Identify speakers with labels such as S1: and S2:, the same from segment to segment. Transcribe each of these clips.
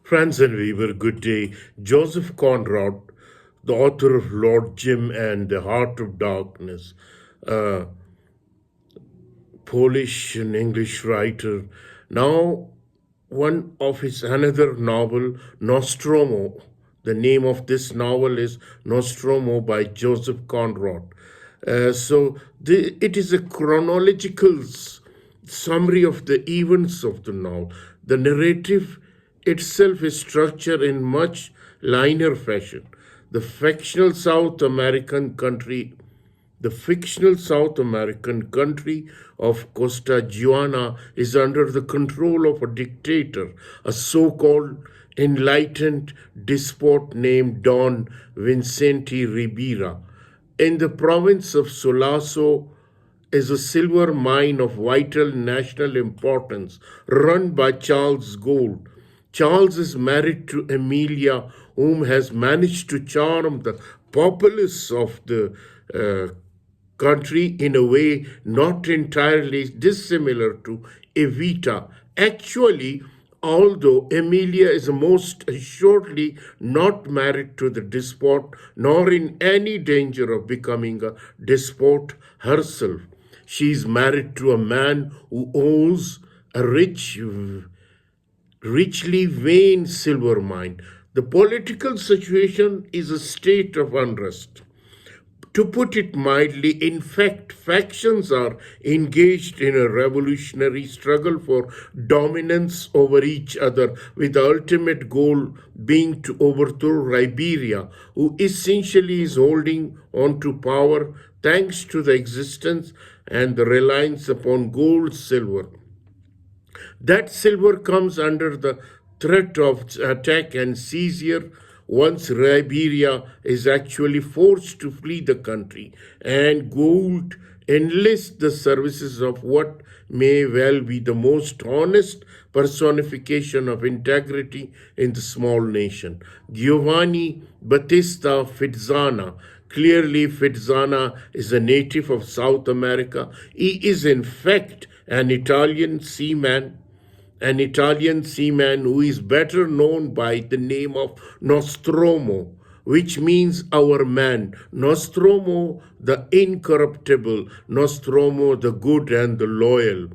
S1: Friends and Weaver, good day. Joseph Conrad, the author of Lord Jim and the Heart of Darkness, a Polish and English writer. Now, one of his another novel, Nostromo. The name of this novel is Nostromo by Joseph Conrad. It is a chronological summary of the events of the novel. The narrative itself is structured in much linear fashion. The fictional South American country the fictional South American country of Costa Juana is under the control of a dictator, a so called enlightened despot named Don Vicente Ribera. In the province of Solaso is a silver mine of vital national importance run by Charles Gould. Charles is married to Emilia, whom has managed to charm the populace of the country in a way not entirely dissimilar to Evita. Actually, although Emilia is most assuredly not married to the despot nor in any danger of becoming a despot herself, she is married to a man who owns a richly veined silver mine. The political situation is a state of unrest. To put it mildly, in fact, factions are engaged in a revolutionary struggle for dominance over each other, with the ultimate goal being to overthrow Liberia, who essentially is holding on to power thanks to the existence and the reliance upon gold, silver. That silver comes under the threat of attack and seizure once Liberia is actually forced to flee the country, and Gould enlists the services of what may well be the most honest personification of integrity in the small nation, Giovanni Battista Fitzana. Clearly, Fitzana is a native of South America. He is, in fact, an Italian seaman who is better known by the name of Nostromo, which means our man. Nostromo, the incorruptible, Nostromo, the good and the loyal.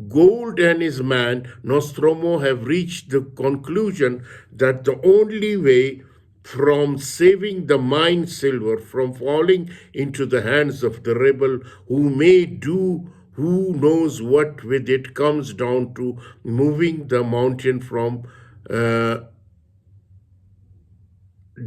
S1: Gould and his man, Nostromo, have reached the conclusion that the only way from saving the mine silver from falling into the hands of the rebel who may do who knows what with it comes down to moving the mountain from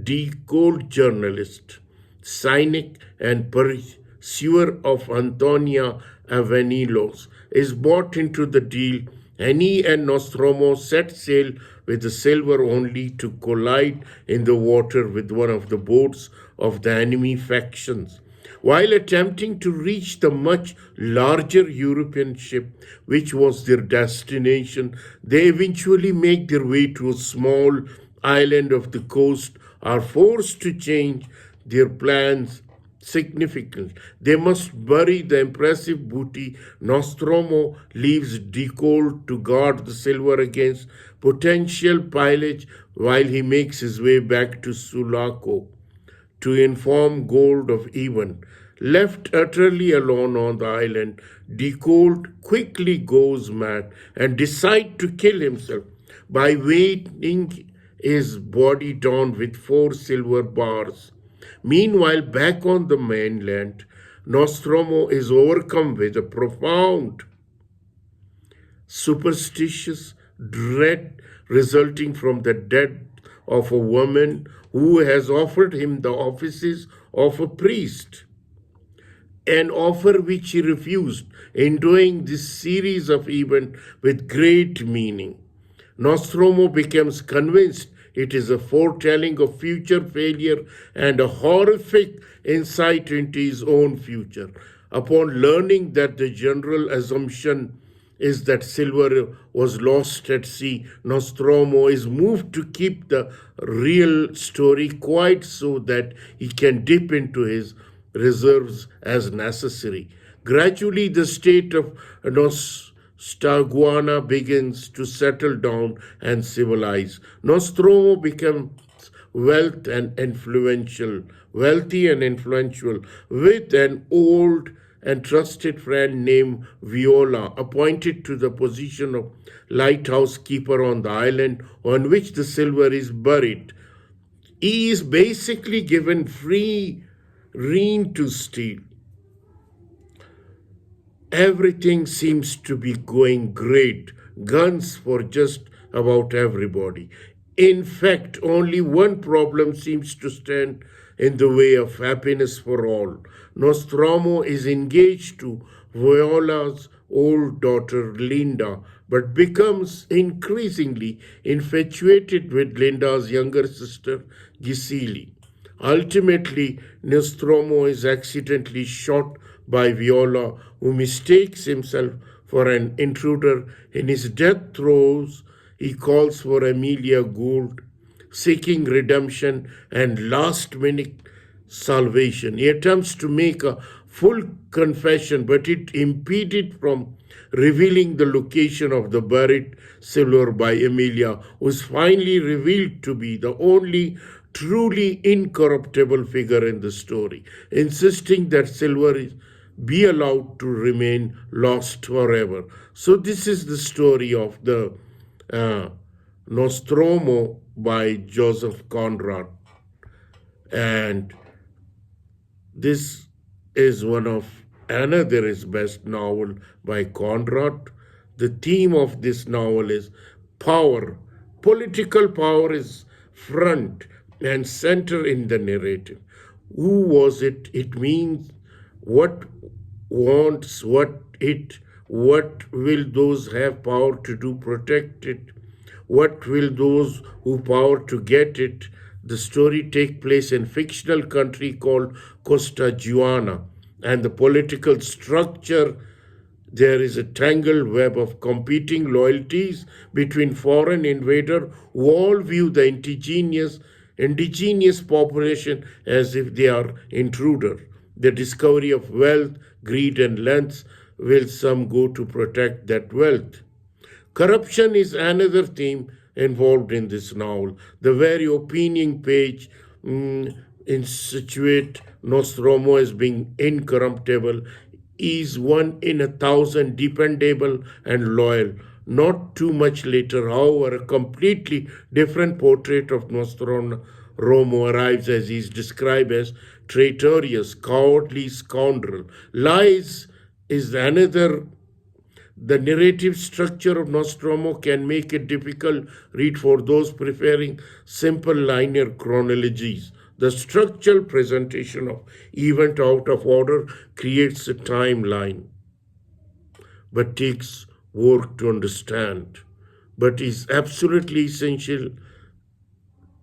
S1: decoded journalist, cynic, and pursuer of Antonia Avenilos is bought into the deal, and he and Nostromo set sail with the silver only to collide in the water with one of the boats of the enemy factions. While attempting to reach the much larger European ship, which was their destination, they eventually make their way to a small island of the coast, are forced to change their plans significantly. They must bury the impressive booty. Nostromo leaves Decold to guard the silver against potential pillage while he makes his way back to Sulaco to inform Gold of event. Left utterly alone on the island, Decold quickly goes mad and decides to kill himself by weighing his body down with 4 silver bars. Meanwhile, back on the mainland, Nostromo is overcome with a profound superstitious dread resulting from the death of a woman who has offered him the offices of a priest, an offer which he refused, enduring this series of events with great meaning. Nostromo becomes convinced it is a foretelling of future failure and a horrific insight into his own future. Upon learning that the general assumption is that silver was lost at sea, Nostromo is moved to keep the real story quiet so that he can dip into his reserves as necessary. Gradually, the state of Staguana begins to settle down and civilize. Nostromo becomes wealthy and influential, with an old and trusted friend named Viola appointed to the position of lighthouse keeper on the island on which the silver is buried. He is basically given free rein to steal. Everything seems to be going great. Guns for just about everybody. In fact, only one problem seems to stand in the way of happiness for all. Nostromo is engaged to Viola's old daughter Linda, but becomes increasingly infatuated with Linda's younger sister Gisele. Ultimately, Nostromo is accidentally shot by Viola, who mistakes himself for an intruder. In his death throes, he calls for Amelia Gould, seeking redemption and last minute salvation. He attempts to make a full confession, but it impeded from revealing the location of the buried silver by Amelia, who is finally revealed to be the only truly incorruptible figure in the story, insisting that silver be allowed to remain lost forever. So this is the story of the Nostromo by Joseph Conrad. And this is one of another his best novel by Conrad. The theme of this novel is power. Political power is front and center in the narrative. Who was it? It means what wants what will those have power to do protect it, what will those who power to get it. The story take place in fictional country called Costa Juana, and the political structure there is a tangled web of competing loyalties between foreign invader who all view the indigenous population as if they are intruder. The discovery of wealth, greed, and lengths will some go to protect that wealth. Corruption is another theme involved in this novel. The very opening page institute Nostromo as being incorruptible, is one in 1,000, dependable and loyal. Not too much later, however, a completely different portrait of Nostromo arrives as he is described as traitorous, cowardly scoundrel. Lies is another. The narrative structure of Nostromo can make it difficult read for those preferring simple linear chronologies. The structural presentation of event out of order creates a timeline, but takes work to understand, but is absolutely essential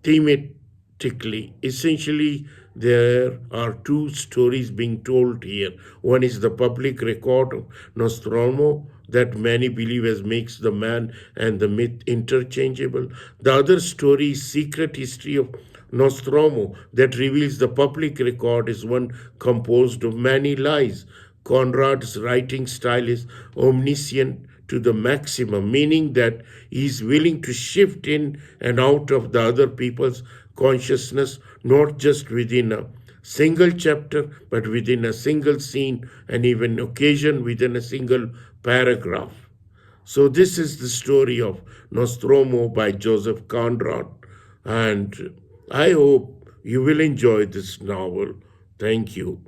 S1: thematically. Essentially, there are two stories being told here. One is the public record of Nostromo that many believers makes the man and the myth interchangeable. The other story is secret history of Nostromo that reveals the public record is one composed of many lies. Conrad's writing style is omniscient to the maximum, meaning that he is willing to shift in and out of the other people's consciousness, not just within a single chapter, but within a single scene and even occasion within a single paragraph. So this is the story of Nostromo by Joseph Conrad, and I hope you will enjoy this novel. Thank you.